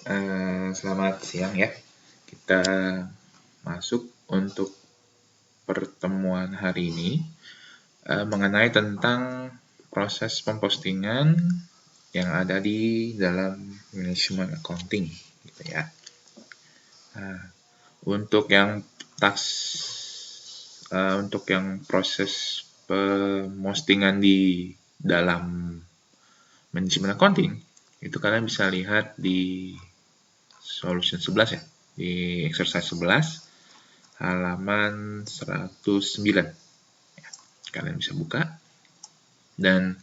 Selamat siang ya. Kita masuk untuk pertemuan hari ini mengenai tentang proses pempostingan yang ada di dalam manajemen accounting, gitu ya. Nah, untuk yang proses pempostingan di dalam manajemen accounting itu kalian bisa lihat di solution 11 ya, di exercise 11 halaman 109 ya, kalian bisa buka. Dan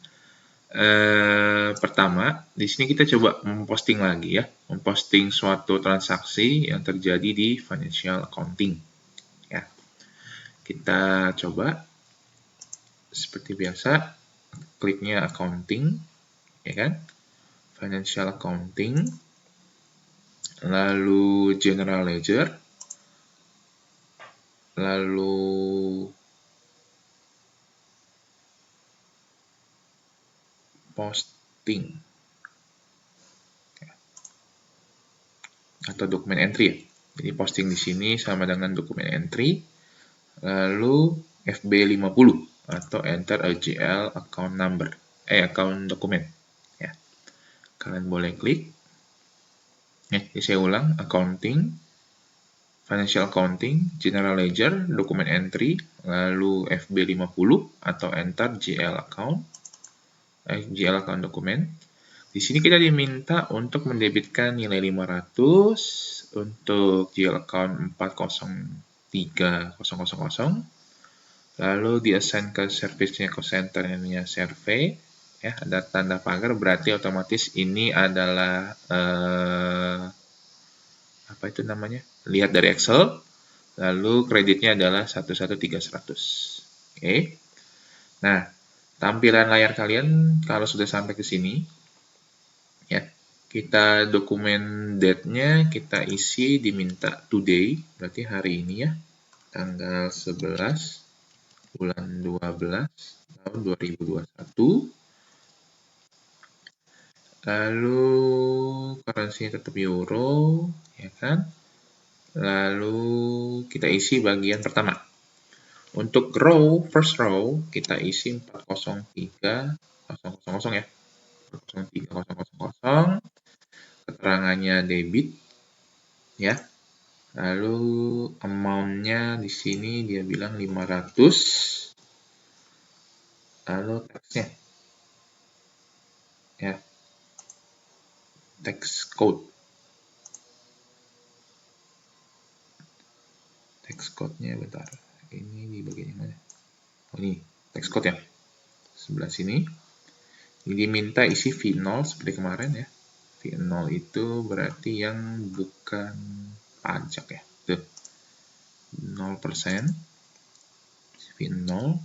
pertama di sini kita coba memposting lagi ya, memposting suatu transaksi yang terjadi di financial accounting ya. Kita coba seperti biasa, kliknya accounting ya kan, financial accounting, lalu general ledger, lalu posting atau dokumen entry ya. Jadi posting di sini sama dengan dokumen entry, lalu FB50 atau enter AGL account number, account dokumen ya. Kalian boleh klik. Saya ulang, accounting, financial accounting, general ledger, dokumen entry, lalu FB50 atau enter GL account dokumen. Di sini kita diminta untuk mendebitkan nilai 500 untuk GL account 403000, lalu di-assign ke service-nya cost center yang namanya survey ya, ada tanda pagar, berarti otomatis ini adalah lihat dari Excel, lalu kreditnya adalah 11300. Oke. Nah, tampilan layar kalian kalau sudah sampai ke sini ya, kita dokumen date-nya kita isi diminta today, berarti hari ini ya, tanggal 11 bulan 12 tahun 2021. Lalu currency tetap euro ya kan. Lalu kita isi bagian pertama. Untuk row, first row, kita isi 403000 ya. 403000. Keterangannya debit ya. Lalu amount-nya di sini dia bilang 500. Lalu tax-nya ya. Tax code. Tax code-nya bentar. Ini di bagian mana? Oh, ini tax code ya. Sebelah sini. Ini diminta isi V0 seperti kemarin ya. V0 itu berarti yang bukan pajak ya. Tuh. 0%. V0.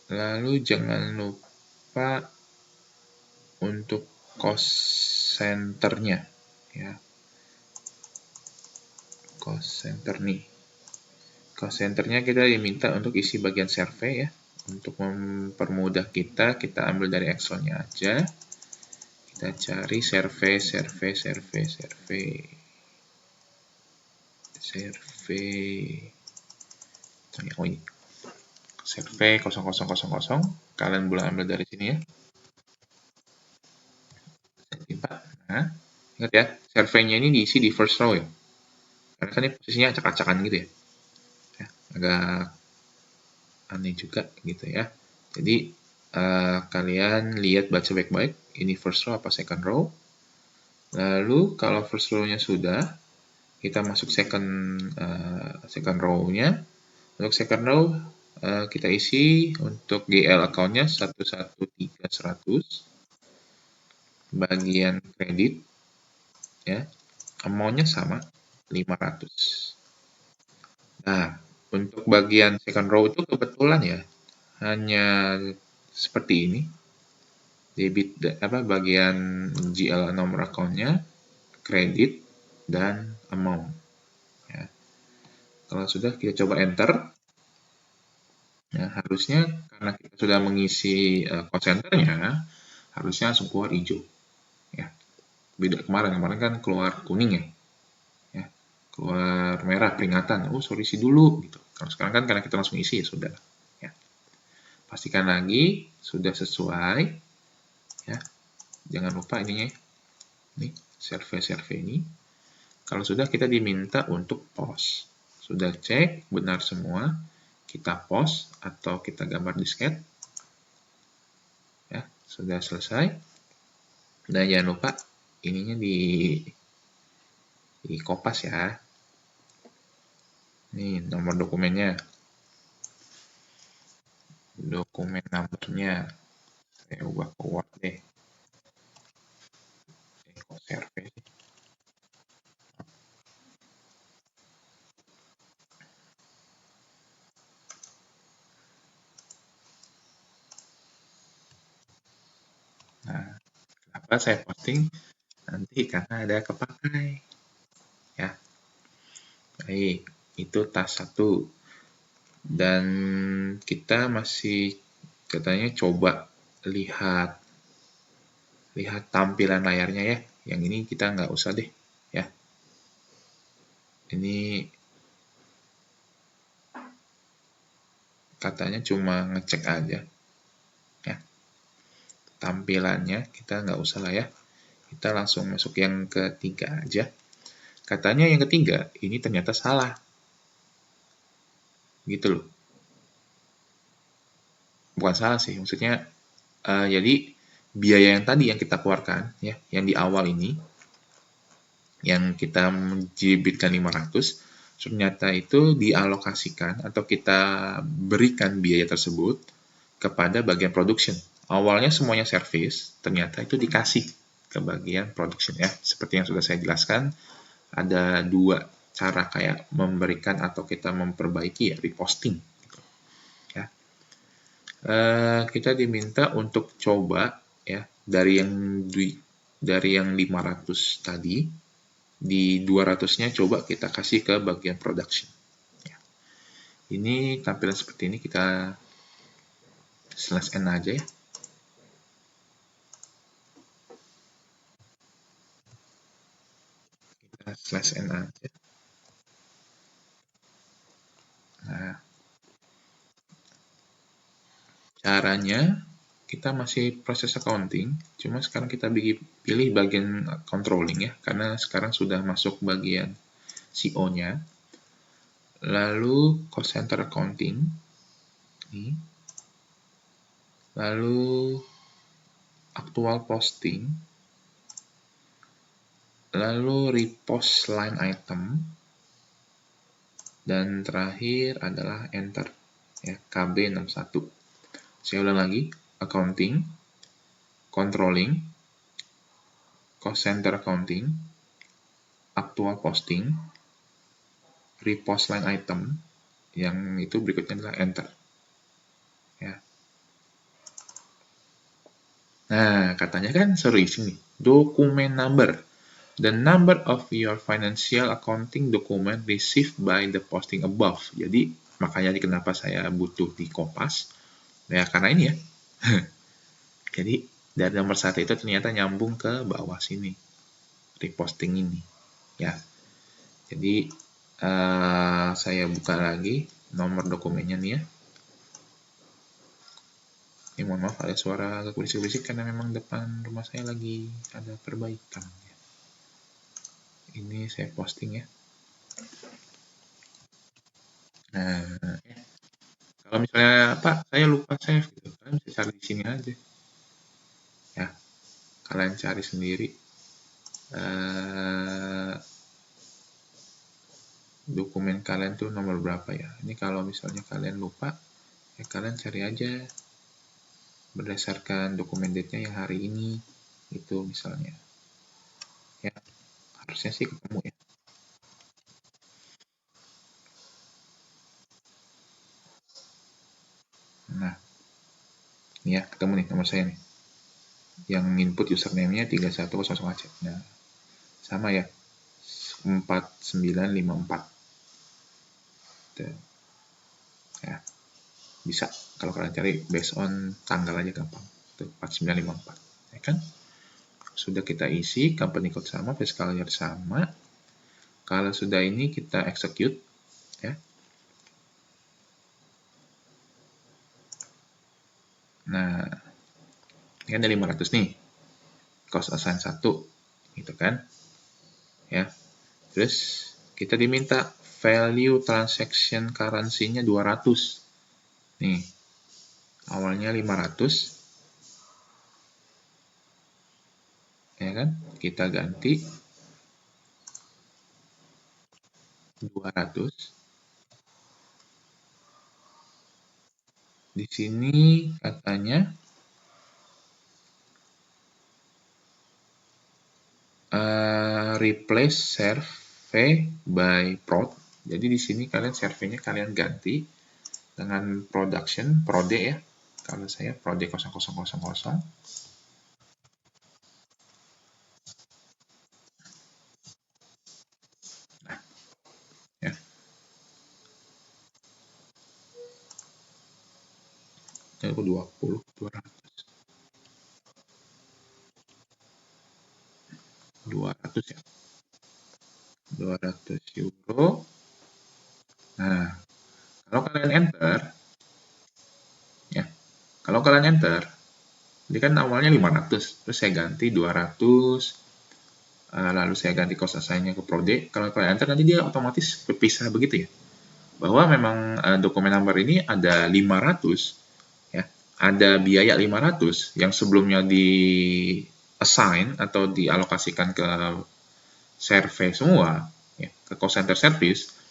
Lalu jangan lupa untuk cost center-nya ya. Cost center nih. Cost center-nya kita diminta untuk isi bagian survey ya. Untuk mempermudah kita ambil dari Excel-nya aja. Kita cari survey. Oh ini. Survey 0000. Kalian boleh ambil dari sini ya. Nah, ingat ya, survey-nya ini diisi di first row ya. Karena kan ini posisinya acak-acakan gitu ya. Agak aneh juga gitu ya. Jadi kalian lihat, baca baik-baik, ini first row apa second row. Lalu kalau first row-nya sudah, kita masuk second row-nya. Untuk second row kita isi untuk GL account-nya 11300. Bagian kredit ya, amount-nya sama 500. Nah, untuk bagian second row itu kebetulan ya hanya seperti ini. Debit bagian GL nomor account-nya, kredit dan amount. Ya. Kalau sudah kita coba enter. Ya, harusnya karena kita sudah mengisi cost center-nya, harusnya langsung keluar hijau. Ya. Beda kemarin kan keluar kuning ya, ya keluar merah peringatan. Oh, sorry isi dulu gitu. Kalau sekarang kan karena kita langsung isi ya sudah. Ya. Pastikan lagi sudah sesuai. Ya, jangan lupa ininya. Nih, survei ini. Kalau sudah kita diminta untuk post. Sudah cek benar semua, kita post atau kita gambar disket. Ya, sudah selesai. Dan jangan lupa ininya di kopas ya. Ini nomor dokumennya. Dokumen nomornya. Saya ubah ke Word deh. Kok survei sih? Nah, kenapa saya posting nanti karena ada kepakai. Ya, baik. Itu tas 1. Dan kita masih katanya coba lihat tampilan layarnya ya. Yang ini kita nggak usah deh ya. Ini katanya cuma ngecek aja ya. Tampilannya kita nggak usah lah ya. Kita langsung masuk yang ketiga aja. Katanya yang ketiga ini ternyata salah. Gitu loh. Bukan salah sih, maksudnya jadi biaya yang tadi yang kita keluarkan ya, yang di awal ini yang kita menjibitkan 500 ternyata itu dialokasikan atau kita berikan biaya tersebut kepada bagian production. Awalnya semuanya service, ternyata itu dikasih ke bagian production ya. Seperti yang sudah saya jelaskan, ada 2 cara kayak memberikan atau kita memperbaiki ya, reposting. Ya. Kita diminta untuk coba ya dari yang 500 tadi di 200-nya coba kita kasih ke bagian production. Ya. Ini tampilan seperti ini kita /n aja ya. Kita /n aja. Nah, caranya kita masih proses accounting, cuma sekarang kita pilih bagian controlling ya, karena sekarang sudah masuk bagian CO-nya. Lalu cost center accounting, lalu actual posting, lalu repost line item, dan terakhir adalah enter ya, KB61. Saya ulang lagi, accounting, controlling, cost center accounting, actual posting, repost line item, yang itu berikutnya adalah enter. Ya. Nah, katanya kan seru isi nih, dokumen number. The number of your financial accounting document received by the posting above. Jadi, makanya kenapa saya butuh di Kopas. Ya, karena ini ya. Jadi, dari nomor 1 itu ternyata nyambung ke bawah sini. Reposting ini. Ya. Jadi, saya buka lagi nomor dokumennya nih ya. Ini mohon maaf ada suara agak berisik-berisik karena memang depan rumah saya lagi ada perbaikan. Ini saya posting ya. Nah, ya. Kalau misalnya Pak, saya lupa save gitu, kalian bisa cari di sini aja. Ya, kalian cari sendiri dokumen kalian tuh nomor berapa ya. Ini kalau misalnya kalian lupa, ya kalian cari aja berdasarkan dokumen date-nya yang hari ini, itu misalnya. Ya, harusnya sih ketemu ya. Nah, ini ya, ketemu nih nomor saya nih. Yang input username-nya 3100 Aceh. Nah, sama ya, 4954. Tuh. Ya, bisa kalau kalian cari based on tanggal aja gampang. Tuh, 4954. Ya kan? sudah kita isi, company code sama, fiscal year sama. Kalau sudah ini kita execute, ya. Nah, ini kan ada 500 nih, cost assign 1, gitu kan, ya. Terus kita diminta value transaction currency-nya 200. Nih, awalnya 500, ya kan? Kita ganti 200. Di sini katanya replace survey by prod. Jadi di sini kalian survey-nya kalian ganti dengan production, prode ya. Kalau saya prode 0000. Nah, ya. Ini 20, 200. 200 ya. 200 euro. Nah, kalau kalian enter, ya, kalau kalian enter, ini kan awalnya 500, terus saya ganti 200, lalu saya ganti cost assign-nya ke prode. Kalau kalian enter, nanti dia otomatis berpisah begitu ya. Bahwa memang dokumen number ini ada 500, ya, ada biaya 500 yang sebelumnya di assign atau dialokasikan ke survei semua, ya, ke cost center service,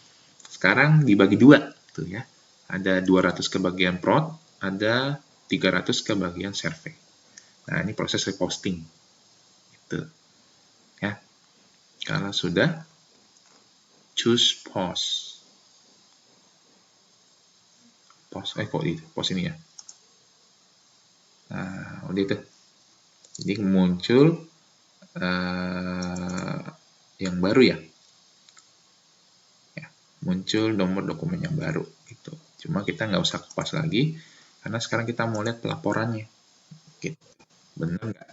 sekarang dibagi dua, tuh ya. Ada 200 ke bagian prod, ada 300 ke bagian survei. Nah, ini proses reposting. Gitu. Ya. Kalau sudah, choose pause. Pause, kok itu? Pause ini ya. Nah, udah itu. Jadi muncul yang baru ya. Muncul nomor dokumen yang baru gitu. Cuma kita nggak usah kupas lagi karena sekarang kita mau lihat pelaporannya. Gitu. Bener nggak?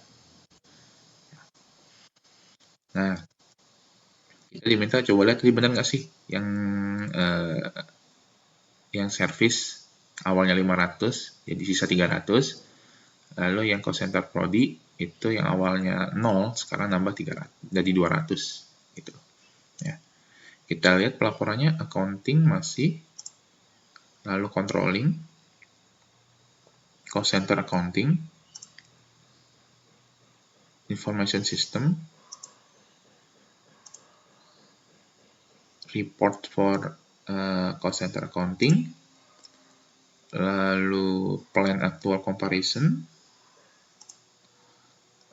Nah, kita diminta coba lihat ini bener nggak sih yang service awalnya 500 jadi sisa 300, lalu yang cost center prodi itu yang awalnya 0 sekarang nambah 300 jadi 200 gitu ya. Kita lihat pelaporannya accounting masih, lalu controlling, cost center accounting, information system, report for cost center accounting, lalu plan actual comparison,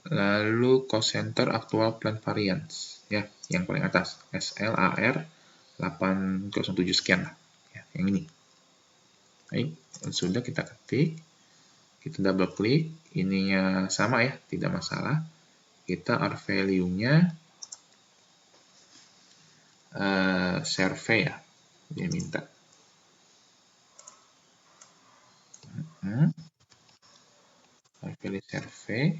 lalu cost center actual plan variance ya, yang paling atas SLAR 807 sekian lah ya, yang ini. Baik, sudah kita ketik, kita double klik, ininya sama ya, tidak masalah. Kita R value-nya survey ya, dia minta. Pilih survey.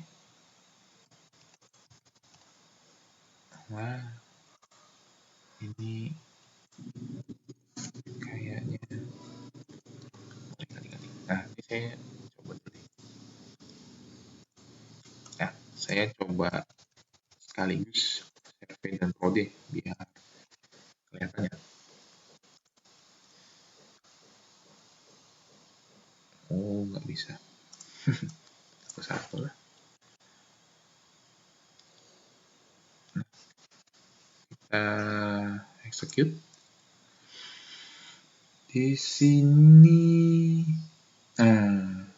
Wah, ini kayaknya. Nah, ini saya coba dulu. Nah, saya coba sekaligus survei dan prode biar kelihatan ya. Oh, nggak bisa. Satu lah. Nah, kita execute. Di sini, nah,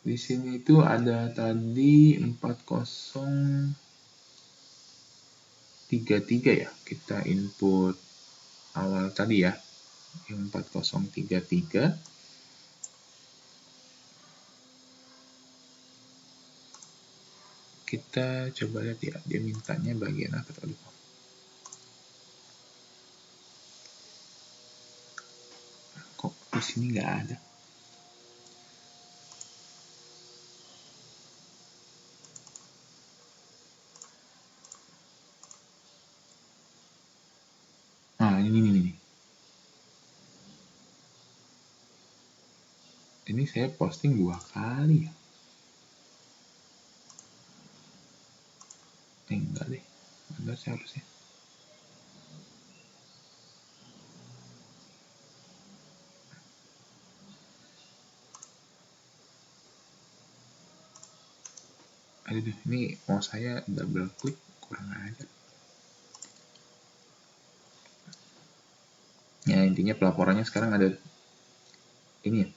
di sini itu ada tadi 4033 ya. Kita input awal tadi ya, yang 4033. Kita coba lihat ya, dia mintanya bagian apa tadi? Kok di sini nggak ada? Ini saya posting 2 kali ya. Enggak deh. Benar seharusnya. Aduh, ini mau saya double klik kurang aja. Ya, intinya pelaporannya sekarang ada ini ya.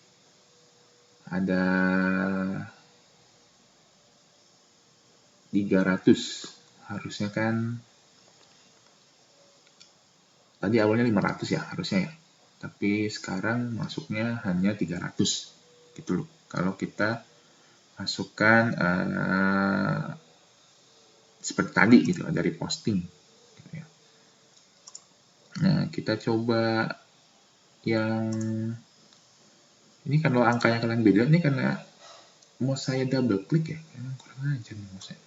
Ada 300. Harusnya kan tadi awalnya 500 ya harusnya ya. Tapi sekarang masuknya hanya 300 gitu loh. Kalau kita masukkan seperti tadi gitu dari posting gitu ya. Nah, kita coba yang ini kalau angkanya kalian beda nih karena mau saya double klik ya. Kurang ajar nih mau saya.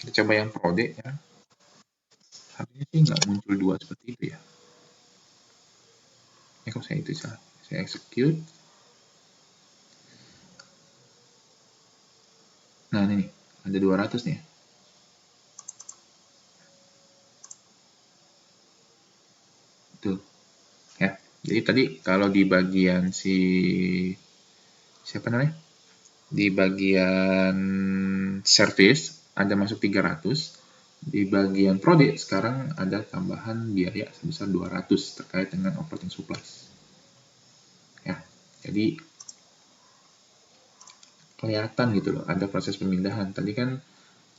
Kita coba yang Prode ya. Harusnya sih nggak muncul 2 seperti itu ya. Kok saya itu salah. Saya execute. Nah, ini nih. Ada 200 nih. Tuh. Ya. Jadi tadi kalau di bagian siapa namanya? Di bagian service ada masuk 300. Di bagian Prode sekarang ada tambahan biaya sebesar 200 terkait dengan operating supplies. Ya. Jadi kelihatan gitu loh, ada proses pemindahan. Tadi kan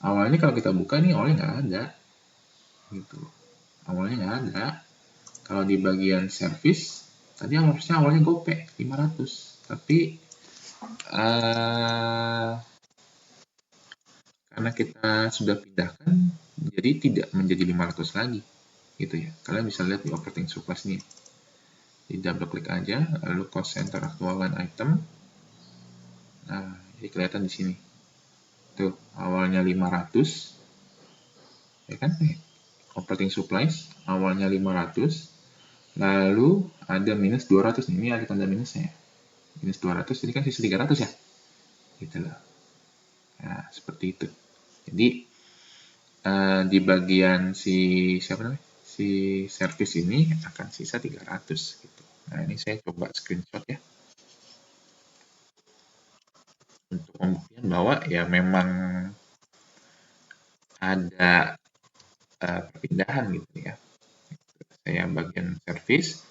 awalnya kalau kita buka nih awalnya nggak ada. Gitu. Awalnya nggak ada. Kalau di bagian service, tadi harusnya awalnya gope 500. Tapi karena kita sudah pindahkan, jadi tidak menjadi 500 lagi. Gitu ya. Kalian bisa lihat di operating supplies ini. Di double klik aja, lalu cost center actual line item. Nah, jadi kelihatan di sini. Tuh, awalnya 500. Ya kan? Operating supplies awalnya 500. Lalu ada minus 200. Ini ada tanda minusnya. Minus 200, ini kan sisa 300 ya. Gitu loh. Nah, seperti itu. Jadi, di bagian siapa namanya? Si service ini akan sisa 300 gitu. Nah, ini saya coba screenshot ya. Untuk pembuktian bahwa ya memang ada perpindahan gitu ya. Saya bagian service,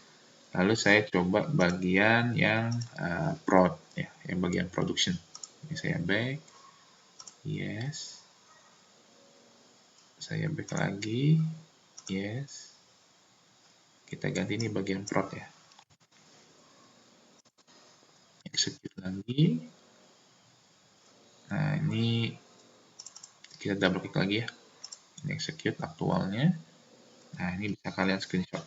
lalu saya coba bagian yang prod ya, yang bagian production. Ini saya back, yes. Saya back lagi, yes. Kita ganti ini bagian prod ya. Execute lagi. Nah, ini kita double klik lagi ya. Ini execute aktualnya. Nah, ini bisa kalian screenshot.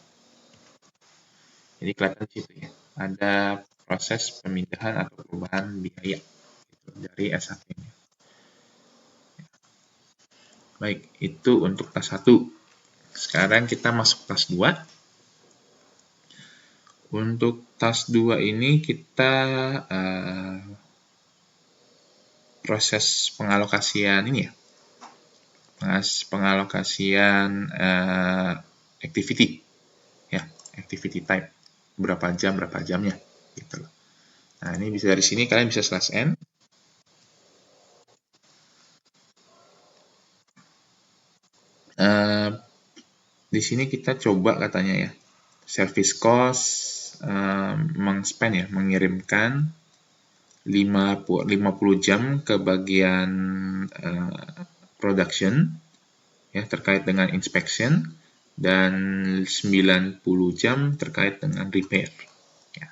Jadi kelihatan di situ ya. Ada proses pemindahan atau perubahan biaya gitu, dari S1 ini. Baik, itu untuk tas 1. Sekarang kita masuk tas 2. Untuk tas 2 ini kita proses pengalokasian ini ya. Pengalokasian activity ya, activity type. Berapa jamnya gitu loh. Nah, ini bisa dari sini kalian bisa /n. Di sini kita coba katanya ya, service cost meng-spend ya, mengirimkan 50 jam ke bagian production ya terkait dengan inspection dan 90 jam terkait dengan repair. Ya.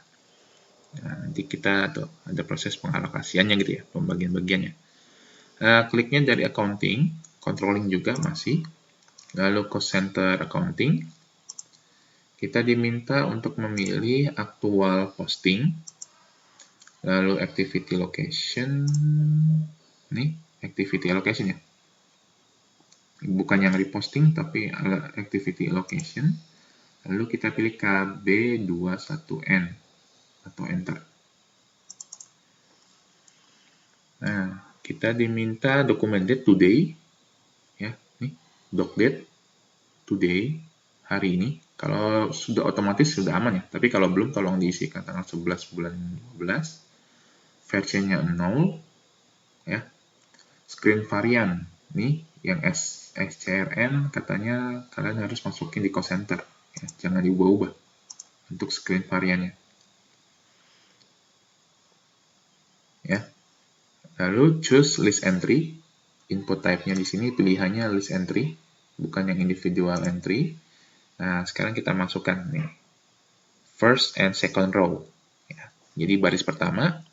Nah, nanti kita tuh ada proses pengalokasiannya gitu ya, pembagian-bagiannya. Kliknya dari accounting, controlling juga masih. Lalu cost center accounting. Kita diminta untuk memilih aktual posting. Lalu activity location. Nih, activity allocation ya. Bukan yang reposting, tapi activity allocation. Lalu kita pilih KB21N atau enter. kita diminta dokumen date today, ya, nih, doc date today, hari ini. Kalau sudah otomatis sudah aman ya, tapi kalau belum tolong diisikan tanggal 11 bulan 12, versinya 0, ya. Screen varian, nih, yang SCRN katanya kalian harus masukin di cost center, ya, jangan diubah-ubah untuk screen variannya. Ya. Lalu choose list entry, input type-nya di sini pilihannya list entry, bukan yang individual entry. Nah, sekarang kita masukkan nih, first and second row. Ya. Jadi baris pertama,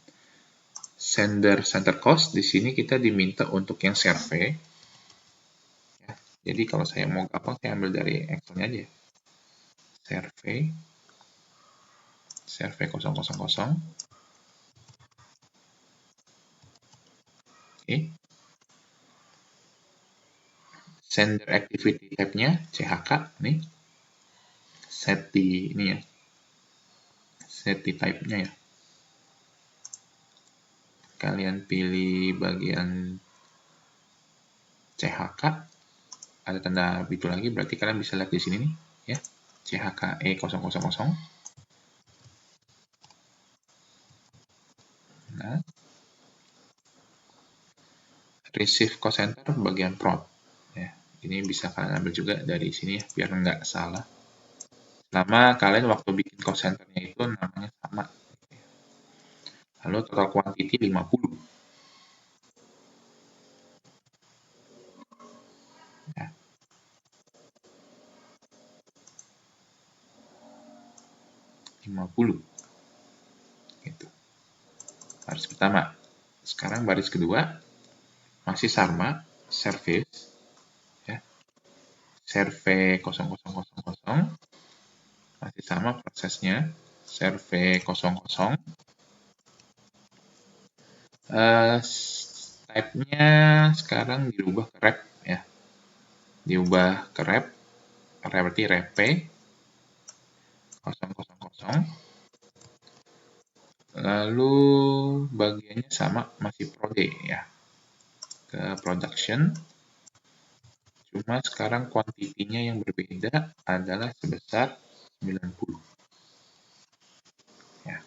sender center cost, di sini kita diminta untuk yang survey. Ya. Jadi kalau saya mau gampang, saya ambil dari Excel-nya aja. Survey 000. Oke. Sender activity type-nya CHK nih. Set di ini ya. Set di type-nya ya. Kalian pilih bagian CHK, ada tanda itu lagi, berarti kalian bisa lihat di sini nih, ya, CHK E000. Nah, receive cost center bagian prod, ya, ini bisa kalian ambil juga dari sini ya, biar nggak salah. Selama kalian waktu bikin cost centernya itu namanya sama. Lalu total quantity 50. Ya. Gitu. Baris pertama. Sekarang baris kedua masih sama, service, ya, survey 0000, masih sama prosesnya, survey 00. Type-nya sekarang dirubah ke rep ya, diubah ke rep, berarti rep 000. Lalu bagiannya sama, masih prode ya, ke production. Cuma sekarang kuantitinya yang berbeda adalah sebesar 90. Ya.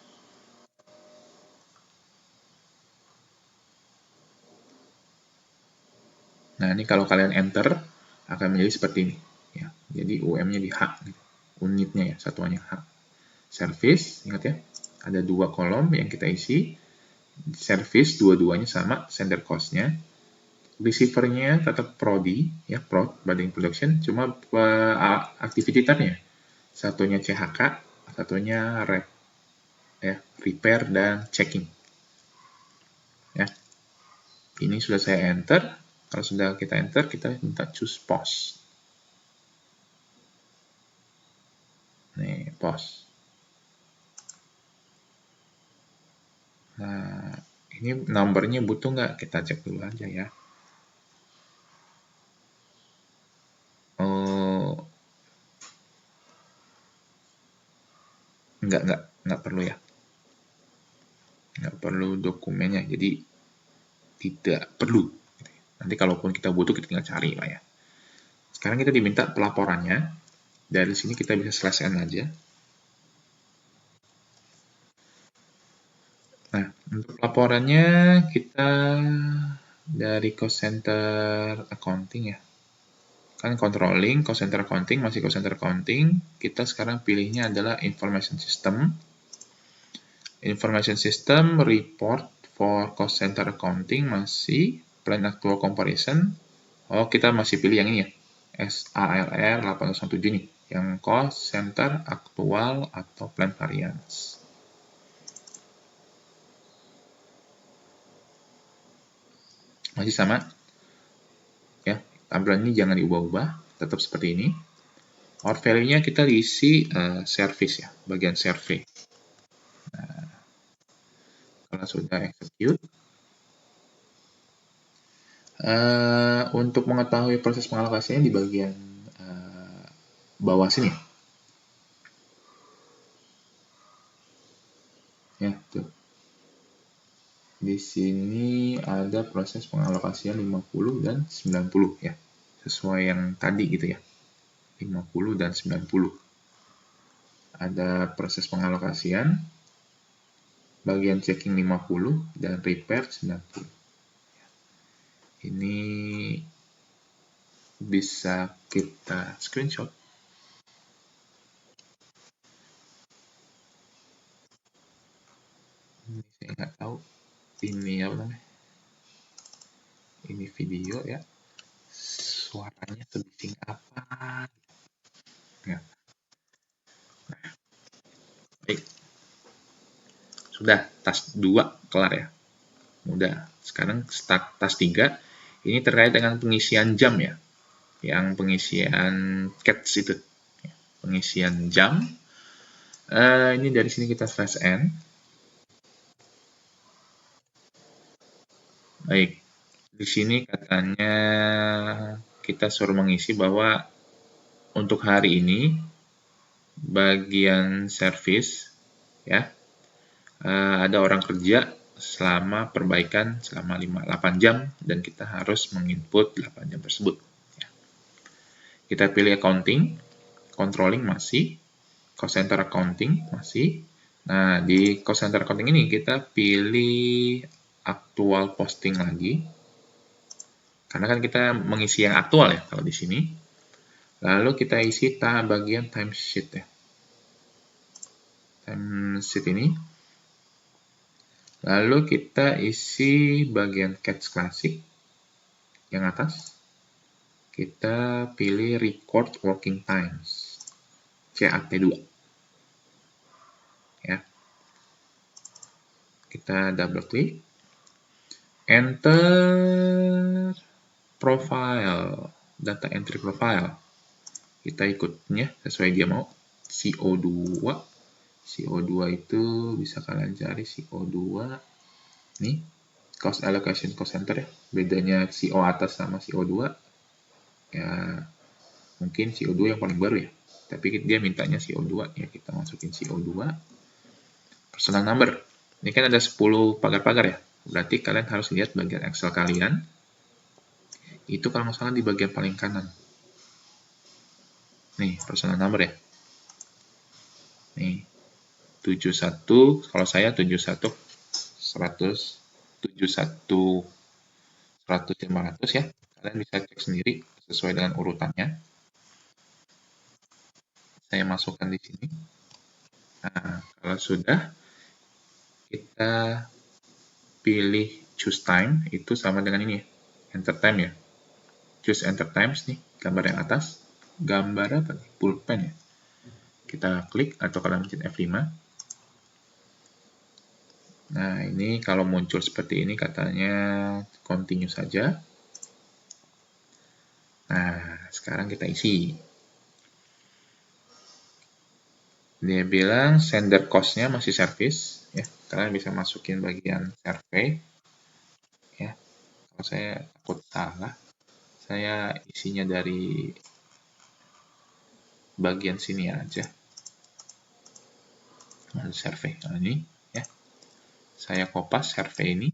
Nah, ini kalau kalian enter akan menjadi seperti ini. Ya. Jadi UM-nya di H, gitu. Unitnya ya, satuannya H. Service, ingat ya, ada 2 kolom yang kita isi. Service dua-duanya sama, sender cost-nya. Receiver-nya tetap prodi, ya, prod, building production, cuma activity type-nya. Satunya CHK, satunya rep, ya, repair dan checking. Ya. Ini sudah saya enter. Kalau sudah kita enter, kita minta choose post. Nih, post. Nah, ini nomornya butuh nggak? Kita cek dulu aja ya. Oh, nggak perlu ya. Nggak perlu dokumennya, jadi tidak perlu. Nanti kalaupun kita butuh, kita tinggal cari lah ya. Sekarang kita diminta pelaporannya. Dari sini kita bisa slash n aja. Nah, untuk laporannya kita dari cost center accounting ya. Kan controlling, cost center accounting, masih cost center accounting. Kita sekarang pilihnya adalah information system. Information system report for cost center accounting masih plan actual comparison. Oh, kita masih pilih yang ini ya. SALR 817 nih, yang cost center aktual atau plan variance. Masih sama, ya, tampilan ini jangan diubah-ubah, tetap seperti ini. Our value-nya kita diisi service ya, bagian survey. Nah, kalau sudah execute, untuk mengetahui proses pengalokasinya di bagian bawah sini. Ya, tuh. Di sini ada proses pengalokasian 50 dan 90 ya. Sesuai yang tadi gitu ya. 50 dan 90. Ada proses pengalokasian, bagian checking 50 dan repair 90. Ini bisa kita screenshot. Ini saya nggak tahu ini apa namanya. Ini video ya. Suaranya sebising apa? Ya. Baik. Sudah, tas 2 kelar ya. Mudah. Sekarang start tas 3. Ini terkait dengan pengisian jam ya. Yang pengisian CATS itu. Pengisian jam. Ini dari sini kita slash n. Baik. Di sini katanya kita suruh mengisi bahwa untuk hari ini bagian service ya ada orang kerja selama perbaikan selama 8 jam dan kita harus menginput 8 jam tersebut. Ya. Kita pilih accounting, controlling masih, cost center accounting masih. Nah, di cost center accounting ini kita pilih aktual posting lagi. Karena kan kita mengisi yang aktual ya kalau di sini. Lalu kita isi bagian timesheet ya. Timesheet ini. Lalu kita isi bagian CATS Classic yang atas. Kita pilih record working times. CAT2. Ya. Kita double klik. Enter profile, data entry profile. Kita ikutnya sesuai dia mau. CO2. CO2 itu bisa kalian cari CO2. Nih, cost allocation cost center ya. Bedanya CO atas sama CO2. Ya, mungkin CO2 yang paling baru ya. Tapi dia mintanya CO2 ya, kita masukin CO2. Personal number. Ini kan ada 10 pagar-pagar ya. Berarti kalian harus lihat bagian Excel kalian. Itu kalau nggak salah di bagian paling kanan. Nih, personal number ya. Nih, 71, kalau saya 71 100 71 100 500 ya. Kalian bisa cek sendiri sesuai dengan urutannya. Saya masukkan di sini. Nah, kalau sudah, kita pilih choose time, itu sama dengan ini ya, enter time ya. Choose enter times nih, gambar yang atas. Gambar apa nih? Pulpen ya. Kita klik atau kalian pencet F5. Nah, ini kalau muncul seperti ini katanya continue saja. Nah, sekarang kita isi. Dia bilang sender cost-nya masih service. Ya, kalian bisa masukin bagian survey. Ya, kalau saya takut salah, saya isinya dari bagian sini aja. Survey. Nah, ini ya. Saya kopas survey ini.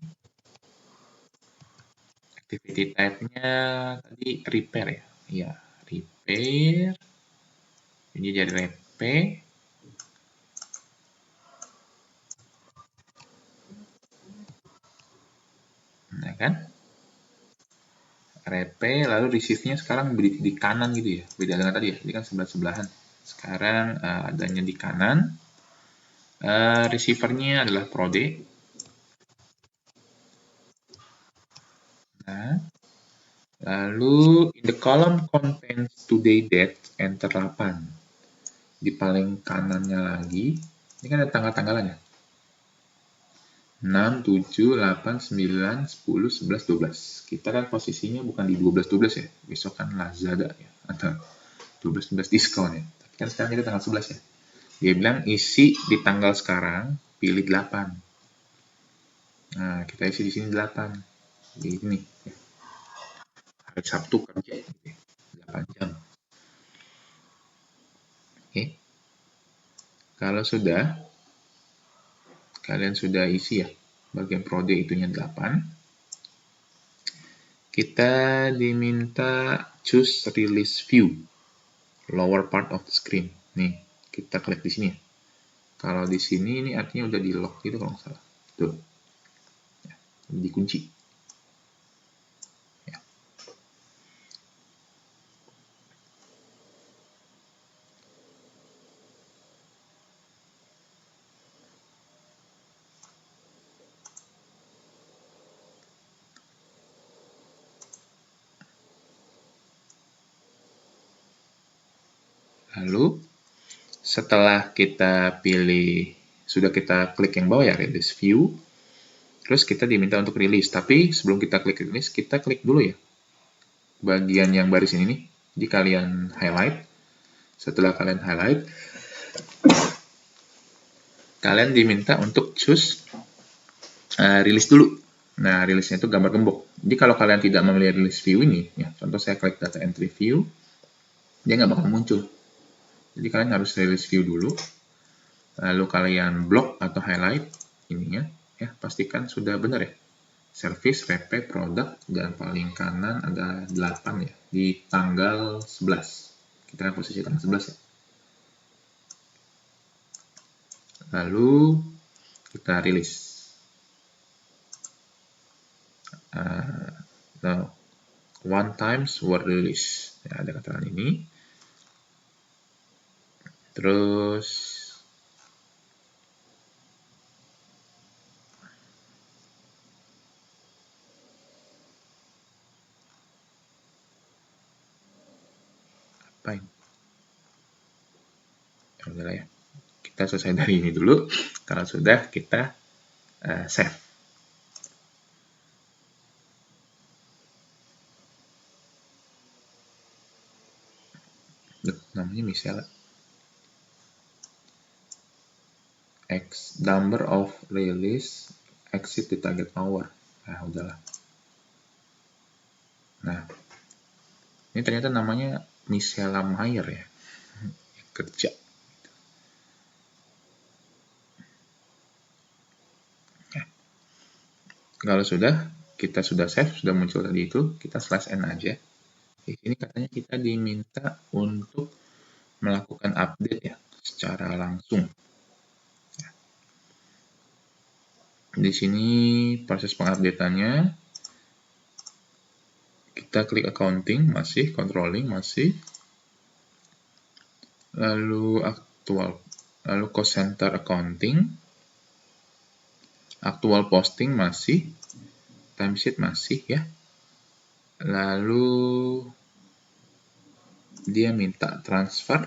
Activity type-nya tadi repair ya. Iya, repair. Ini jadi repair. Nah kan? Repair, lalu receive-nya sekarang di kanan gitu ya. Beda dengan tadi ya. Ini kan sebelah-sebelahan. Sekarang adanya di kanan. Receiver-nya adalah Prode. Nah, lalu in the column contains today date, enter 8. Di paling kanannya lagi, ini kan ada tanggal-tanggalannya. 6, 7, 8, 9, 10, 11, 12. Kita kan posisinya bukan di 12-12 ya. Besok kan Lazada ya. Atau 12-12 diskon ya. Tapi kan sekarang kita tanggal 11 ya. Dia bilang isi di tanggal sekarang, pilih 8. Nah, kita isi di sini 8. Jadi ini. Ya. Hari Sabtu kerja. 8 jam. Oke. Kalau sudah, kalian sudah isi ya. bagian prode itunya 8. Kita diminta choose release view, lower part of the screen. Nih, kita klik di sini ya. Kalau di sini ini artinya udah di lock gitu kalau nggak salah. Tuh, ya, dikunci. Ya. Lalu setelah kita pilih, sudah kita klik yang bawah ya, release view, terus kita diminta untuk release. Tapi sebelum kita klik release, kita klik dulu ya bagian yang baris ini nih. Jadi kalian highlight. Setelah kalian highlight, kalian diminta untuk choose release dulu. Nah, release-nya itu gambar gembok. Jadi kalau kalian tidak memilih release view ini, ya, contoh saya klik data entry view, dia nggak bakal muncul. Jadi kalian harus release view dulu, lalu kalian block atau highlight ininya, ya pastikan sudah benar ya. Service, repe, produk, dan paling kanan ada 8 ya, di tanggal 11. Kita posisi tanggal 11 ya. Lalu kita rilis. Now, one times word release. Ya, ada keterangan ini. Terus apa ini? Ya udahlah ya. Kita selesai dari ini dulu. Kalau sudah, kita save. Namanya misalnya X number of release exit the target hour. Nah, udahlah. Nah, ini ternyata namanya Michela Mayer ya. Kerja. Ya. Kalau sudah, kita sudah save, sudah muncul tadi itu, kita slash n aja. Di sini katanya kita diminta untuk melakukan update ya, secara langsung. Di sini proses pengupdateannya, kita klik accounting, masih, controlling, masih, lalu aktual, lalu cost center accounting, aktual posting masih, timesheet masih ya, lalu dia minta transfer,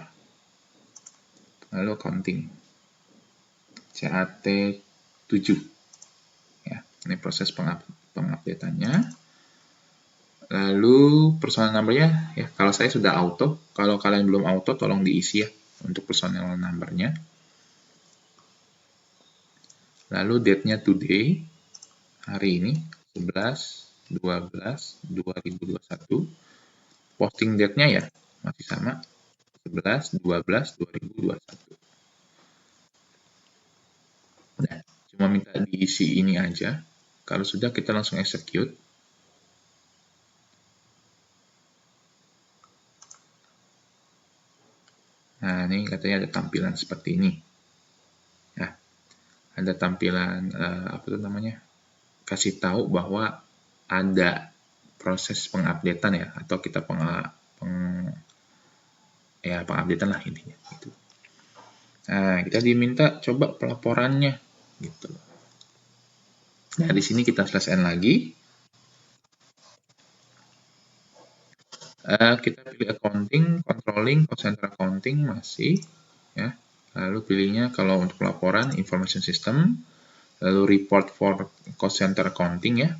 lalu accounting, CAT 7. Ya, ini proses pengupdateannya. Lalu personal number-nya, ya kalau saya sudah auto, kalau kalian belum auto tolong diisi ya untuk personal number-nya. Lalu date-nya today, hari ini 11/12/2021. Posting date-nya ya masih sama 11/12/2021. Nah, cuma minta diisi ini aja. Kalau sudah kita langsung execute. Nah, ini katanya ada tampilan seperti ini. Ya, ada tampilan apa itu namanya? Kasih tahu bahwa ada proses pengupdatean ya, atau kita pengupdatean lah intinya gitu. Nah, kita diminta coba pelaporannya gitu. Nah, di sini kita slash n lagi. Kita pilih accounting, controlling, cost center accounting masih ya. Lalu pilihnya kalau untuk laporan information system, lalu report for cost center accounting ya.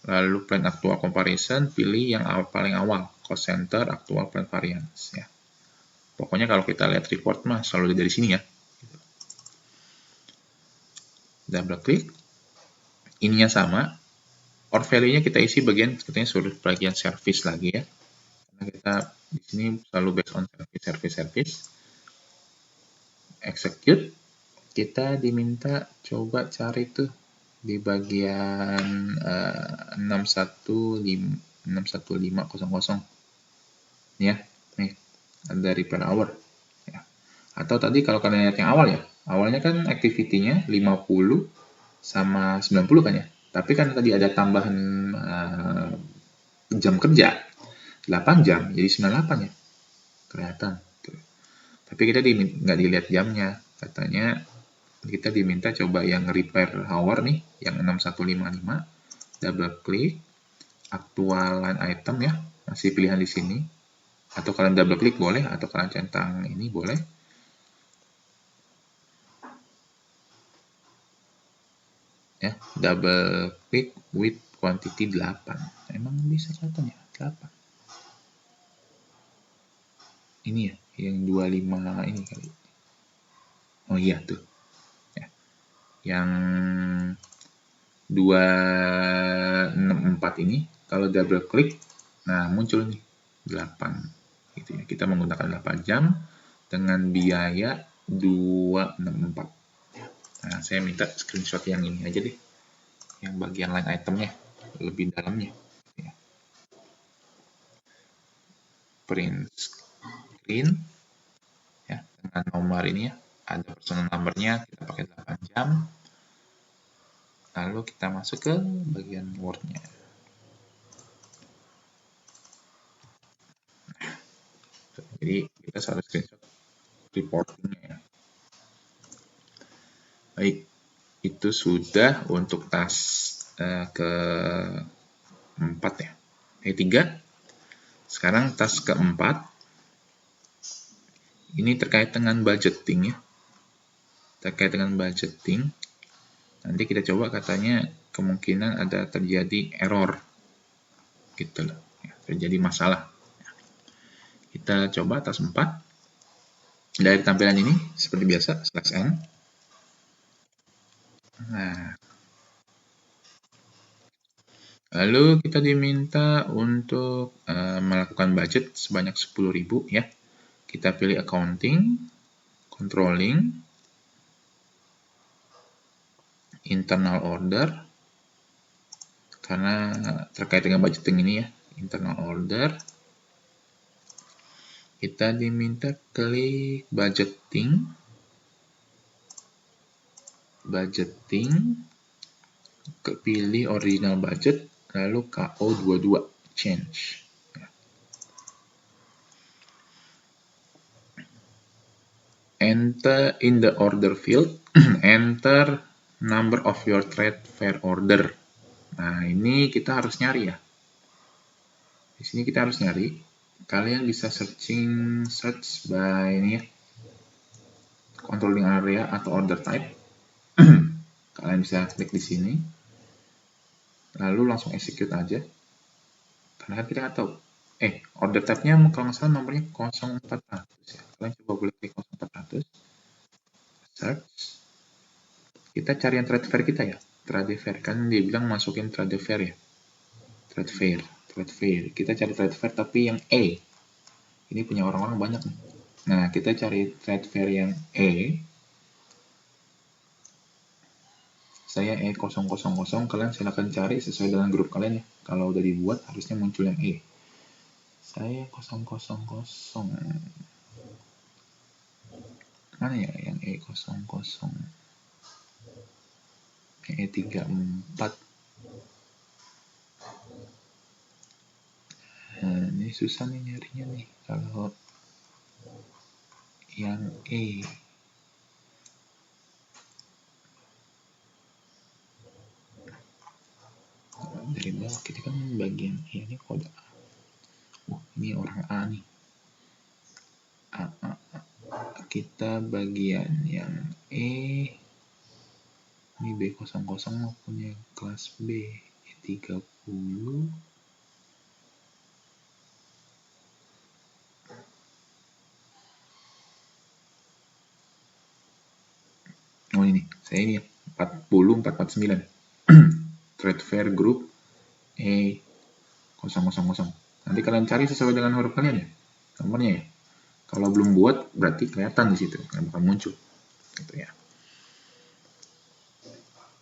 Lalu plan actual comparison, pilih yang paling awal, cost center actual plan variance ya. Pokoknya kalau kita lihat report mah selalu dari sini ya. Double klik. Ininya sama. Or value-nya kita isi bagian katanya suruh bagian service lagi ya. Karena kita di sini selalu based on service. Execute. Kita diminta coba cari tuh di bagian 61500 ya. Nih, ada repair hour ya. Atau tadi kalau kalian lihat yang awal ya, awalnya kan activity-nya 50 sama 90 kan ya. Tapi kan tadi ada tambahan jam kerja 8 jam jadi 98 ya. Kelihatan. Tuh. Tapi kita nggak dilihat jamnya. Katanya kita diminta coba yang repair hour nih, yang 6155, double klik, aktual line item ya, masih pilihan di sini. Atau kalian double klik boleh, atau kalian centang ini boleh. Ya, double klik with quantity 8. Emang bisa kelihatan ya? 8. Ini ya, yang 25 ini kali. Oh iya tuh. Ya. Yang 264 ini kalau double klik, nah muncul nih 8 gitu ya. Kita menggunakan 8 jam dengan biaya 264. Nah, saya minta screenshot yang ini aja deh. Yang bagian line itemnya lebih dalamnya. Ya. Print screen ya dengan nomor ini ya. Ada personal numbernya, kita pakai 8 jam. Lalu kita masuk ke bagian Word-nya. Jadi kita harus screenshot reportingnya ya. Baik, itu sudah untuk task keempat ya. Tiga. Sekarang task keempat. Ini terkait dengan budgeting ya. Terkait dengan budgeting. Nanti kita coba katanya kemungkinan ada terjadi error. Gitu loh. Ya, terjadi masalah. Kita coba task 4. Dari tampilan ini, seperti biasa, /n. Nah, lalu kita diminta untuk melakukan budget sebanyak 10.000 ya. Kita pilih accounting, controlling, internal order. Karena terkait dengan budgeting ini ya, internal order. Kita diminta klik budgeting. Pilih original budget, lalu KO22 change. Enter in the order field, enter number of your trade fair order. Nah, ini kita harus nyari ya. Di sini kita harus nyari. Kalian bisa search by ini ya. Controlling area atau order type. Kalian bisa klik di sini. Lalu langsung execute aja. Karena kan kita nggak tahu. Order type-nya kalau nggak salah nomornya 0400 ya. Kalian coba boleh klik 0400. Search. Kita cari yang trade fair kita ya. Trade fair. Kan dia bilang masukin trade fair ya. Trade fair. Kita cari trade fair tapi yang E. Ini punya orang-orang banyak nih. Nah, kita cari trade fair yang E. Saya E000, kalian silahkan cari sesuai dengan grup kalian ya. Kalau udah dibuat, harusnya muncul yang E. Saya 000. Mana ya yang E000? E34. Nah, ini susah nih nyarinya nih. Kalau yang E. Dari bawah kita kan bagian E ini kode A. Ini orang A nih. A. Kita bagian yang E. Ini B00 maupun yang kelas B. E30. Oh ini, saya ini 40449. Trade Fair Group E000. Nanti kalian cari sesuai dengan huruf kalian ya, nomornya ya. Kalau belum buat berarti kelihatan di situ, nggak bakal muncul. Gitu ya.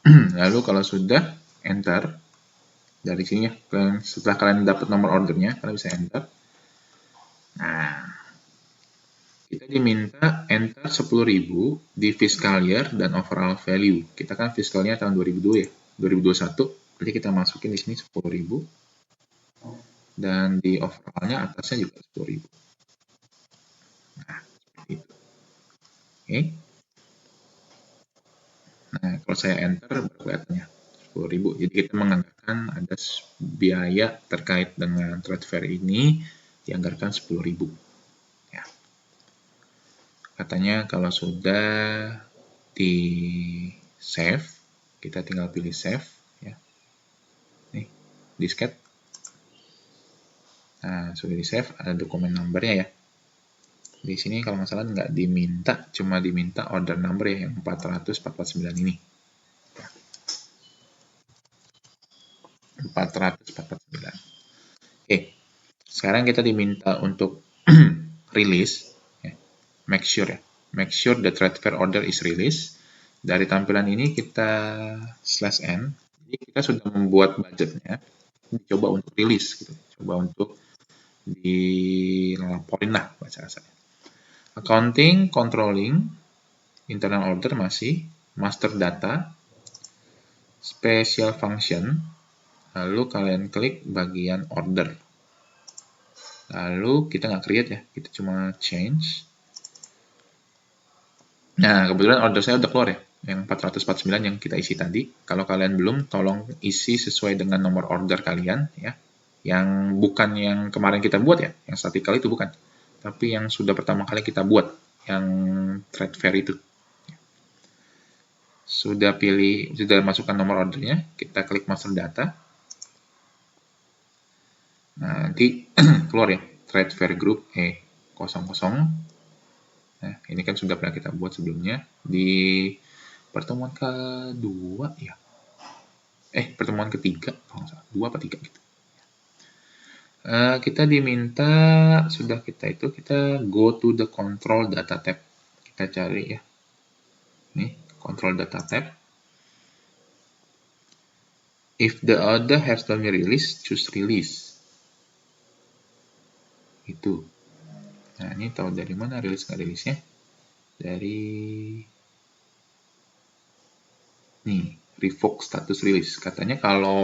Lalu kalau sudah, enter. Dari sini ya, setelah kalian dapat nomor ordernya, kalian bisa enter. Nah, kita diminta enter 10.000 di fiscal year dan overall value. Kita kan fiskalnya tahun 2002 ya, 2021. Berarti kita masukin di sini 10.000. Dan di overallnya atasnya juga 10.000. Nah, seperti itu. Oke. Nah, kalau saya enter, baru kelihatannya 10.000. Jadi kita menganggarkan ada biaya terkait dengan trade fair ini dianggarkan 10.000. Ya. Katanya kalau sudah di save, kita tinggal pilih save. Ya. Nih, disket. Nah, sudah di save, ada dokumen numbernya ya. Di sini kalau nggak salah nggak diminta, cuma diminta order number ya, yang 449 ini. 449. Oke, sekarang kita diminta untuk release. Ya. Make sure the trade fair order is released. Dari tampilan ini kita /n. Jadi kita sudah membuat budgetnya. Coba untuk release, gitu. Coba untuk dilaporin lah bahasa saya. Accounting, controlling, internal order masih, master data, special function, lalu kalian klik bagian order. Lalu kita nggak create ya, kita cuma change. Nah, kebetulan order saya udah keluar ya, yang 449 yang kita isi tadi. Kalau kalian belum, tolong isi sesuai dengan nomor order kalian ya. Yang bukan yang kemarin kita buat ya, yang statikal itu bukan. Tapi yang sudah pertama kali kita buat, yang trade fair itu. Sudah masukkan nomor ordernya, kita klik master data. Nah, nanti keluar ya, trade fair group E00. Nah, ini kan sudah pernah kita buat sebelumnya di pertemuan kedua ya. Pertemuan ketiga, kalau nggak salah, 2 atau 3 gitu. Kita diminta, kita go to the control data tab. Kita cari ya. Nih, control data tab. If the order has to be released, choose release. Itu. Nah, ini tahu dari mana rilis nggak rilisnya? Dari nih, revoke status release. Katanya kalau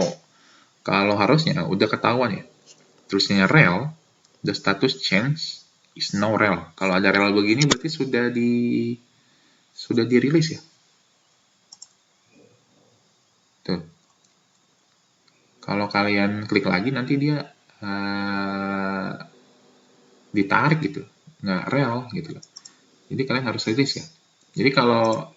harusnya udah ketahuan ya. Terusnya rel, the status change is now rel. Kalau ada rel begini berarti sudah dirilis ya. Tuh. Kalau kalian klik lagi nanti dia ditarik gitu, nggak rel gitu loh. Jadi kalian harus rilis ya. Jadi kalau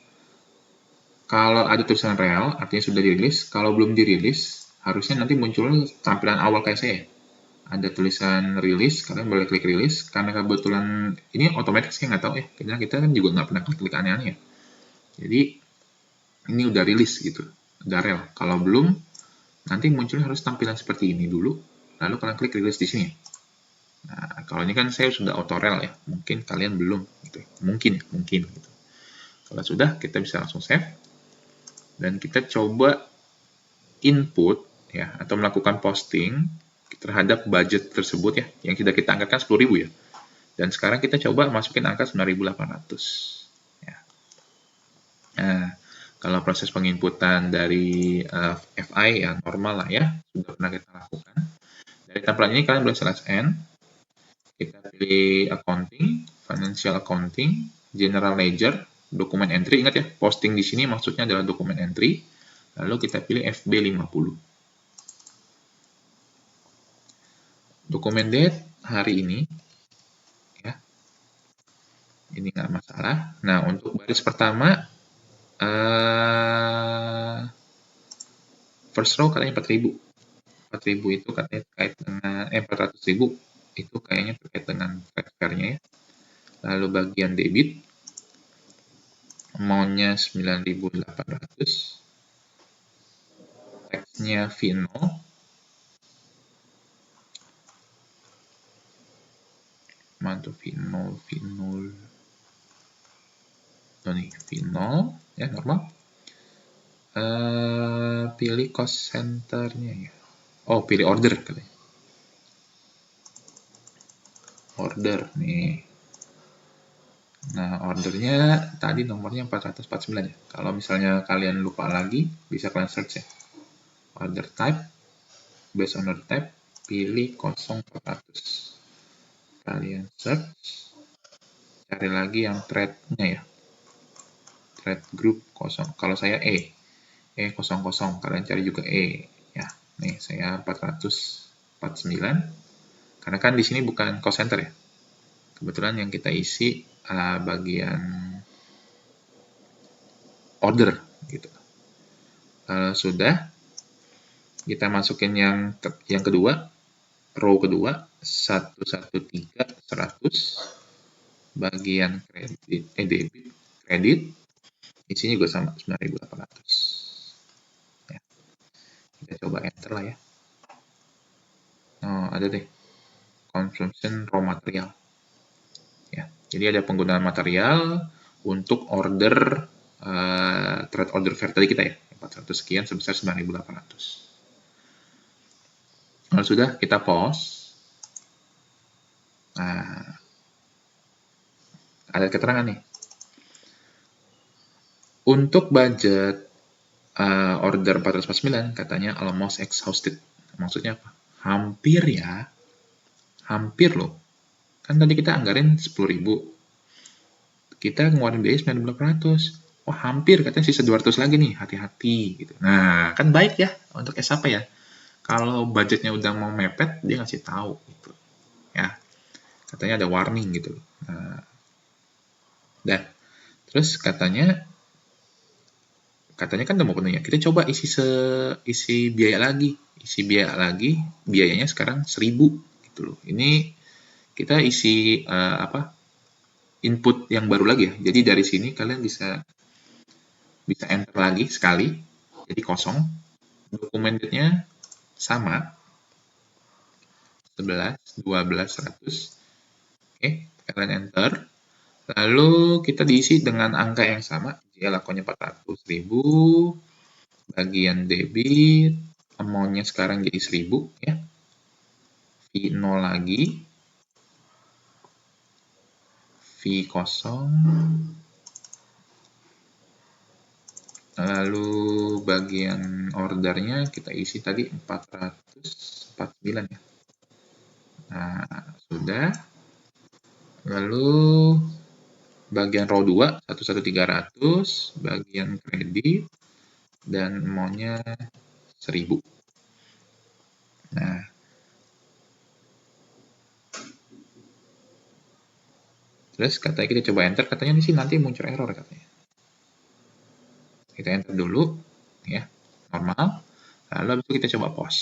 ada tulisan rel artinya sudah dirilis. Kalau belum dirilis harusnya nanti muncul tampilan awal kayak saya. Ada tulisan rilis, kalian boleh klik rilis. Karena kebetulan ini otomatis saya nggak tahu ya, karena kita kan juga nggak pernah klik aneh-aneh ya. Jadi ini udah rilis gitu, udah rel. Kalau belum, nanti munculnya harus tampilan seperti ini dulu, lalu kalian klik rilis di sini. Nah, kalau ini kan saya sudah auto rel ya, mungkin kalian belum gitu. Mungkin gitu. Kalau sudah, kita bisa langsung save dan kita coba input ya atau melakukan posting terhadap budget tersebut ya, yang sudah kita anggarkan 10.000 ya. Dan sekarang kita coba masukin angka 9.800 ya. Nah, kalau proses penginputan dari FI ya normal lah ya, sudah pernah kita lakukan. Dari tampilan ini kalian boleh /n. Kita pilih accounting, financial accounting, general ledger, dokumen entry. Ingat ya, posting di sini maksudnya adalah dokumen entry. Lalu kita pilih FB50. Dokumen date hari ini. Ya. Ini nggak masalah. Nah, untuk baris pertama, first row katanya 4.000. 4.000 itu katanya terkait dengan 400.000 itu kayaknya terkait dengan trade fair-nya ya. Lalu bagian debit amount-nya 9.800. Teksnya V0. Mana tuh V0. Oh nih, V0 ya normal. Pilih cost centernya ya. Oh, pilih order kali. Order nih. Nah, ordernya tadi nomornya 449 ya. Kalau misalnya kalian lupa lagi, bisa kalian search ya. Order type, based on order type, pilih 0400. Kalian search, cari lagi yang thread-nya ya. Thread group 0. Kalau saya E00, kalian cari juga E ya. Nih, saya 449. Karena kan di sini bukan cost center ya. Kebetulan yang kita isi bagian order gitu. Kalau sudah, kita masukin yang kedua, row kedua, 113 100, bagian kredit, debit, kredit, isinya juga sama 9.800. Ya. Kita coba enter lah ya. Oh, ada deh, consumption raw material. Ya, jadi ada penggunaan material untuk order trade order fair tadi kita ya, 400 sekian sebesar 9.800. Kalau sudah, kita pause. Nah, ada keterangan nih. Untuk budget order 449 katanya almost exhausted. Maksudnya apa? Hampir ya. Hampir loh. Kan tadi kita anggarin 10.000. Kita ngeluarin biaya 9.800. Wah, hampir katanya sisa 200 lagi nih. Hati-hati gitu. Nah, kan baik ya untuk SAP ya. Kalau budgetnya udah mau mepet, dia ngasih tahu gitu. Ya. Katanya ada warning gitu. Nah, dan terus katanya kan udah mau penuh ya. Kita coba isi biaya lagi. Isi biaya lagi, biayanya sekarang 1.000 gitu loh. Ini kita isi input yang baru lagi ya. Jadi dari sini kalian bisa enter lagi sekali. Jadi kosong. Dokumennya sama. 11, 12, 100. Oke, kalian enter. Lalu kita diisi dengan angka yang sama. Dia lakonnya 400.000. Bagian debit, amount-nya sekarang jadi 1.000 ya. V0 lagi. V0. Lalu bagian ordernya kita isi tadi 449 ya. Nah, sudah. Lalu bagian row 2, 11300, bagian kredit, dan amount-nya 1.000. Nah, terus katanya kita coba enter, katanya di sini nanti muncul error katanya. Kita enter dulu, ya, normal. Lalu habis itu kita coba pause.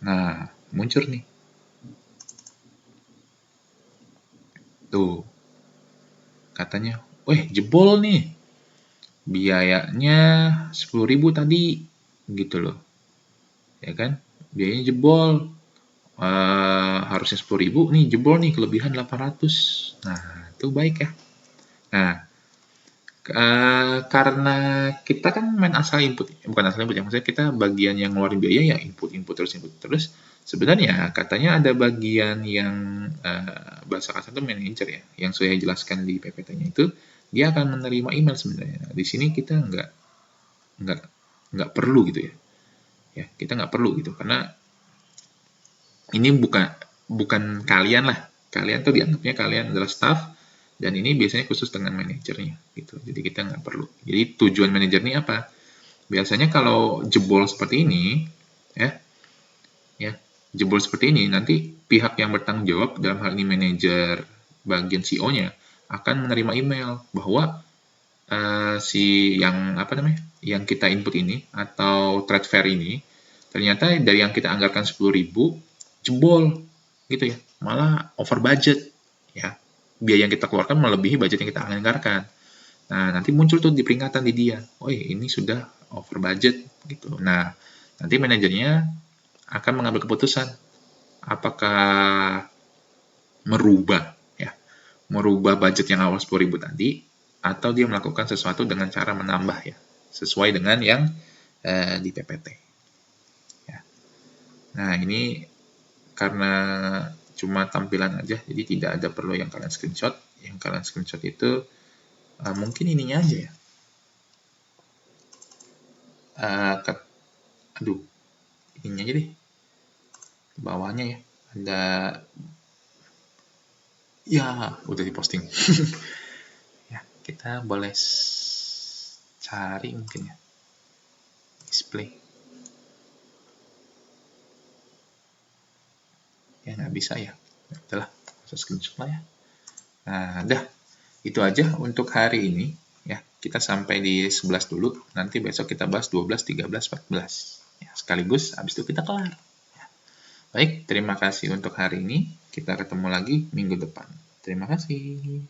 Nah, muncul nih. Tuh. Katanya, weh jebol nih. Biayanya 10.000 tadi. Gitu loh. Ya kan? Biayanya jebol. Harusnya 10.000, nih jebol nih, kelebihan 800. Nah, itu baik ya. Nah, karena kita kan main asal input, bukan asal input ya, maksudnya kita bagian yang ngeluarin biaya ya input terus. Sebenarnya katanya ada bagian yang bahasa kasar itu manager ya, yang saya jelaskan di PPT-nya itu dia akan menerima email sebenarnya. Nah, di sini kita nggak perlu gitu ya. Ya, kita nggak perlu gitu karena ini bukan kalian lah. Kalian tuh dianggapnya kalian adalah staff dan ini biasanya khusus dengan manajernya gitu. Jadi kita nggak perlu. Jadi tujuan manajer ini apa? Biasanya kalau jebol seperti ini, ya jebol seperti ini, nanti pihak yang bertanggung jawab dalam hal ini manajer bagian CEO-nya akan menerima email bahwa si yang kita input ini atau trade fair ini ternyata dari yang kita anggarkan 10.000 jebol gitu ya, malah over budget ya, biaya yang kita keluarkan melebihi budget yang kita anggarkan. Nah, nanti muncul tuh di peringatan di dia, oh ini sudah over budget gitu. Nah, nanti manajernya akan mengambil keputusan apakah merubah budget yang awal 10.000 tadi atau dia melakukan sesuatu dengan cara menambah ya, sesuai dengan yang di PPT. Ya. Nah, ini karena cuma tampilan aja, jadi tidak ada perlu yang kalian screenshot. Yang kalian screenshot itu mungkin ininya aja ya. Aduh, ininya aja deh. Bawahnya ya, ada ya udah diposting. Ya, kita boleh cari mungkin ya. Display. Ya nggak bisa ya. Udahlah, bisa screenshot lah ya. Nah, dah. Itu aja untuk hari ini. Ya, kita sampai di 11 dulu. Nanti besok kita bahas 12, 13, 14. Ya, sekaligus habis itu kita kelar. Ya. Baik, terima kasih untuk hari ini. Kita ketemu lagi minggu depan. Terima kasih.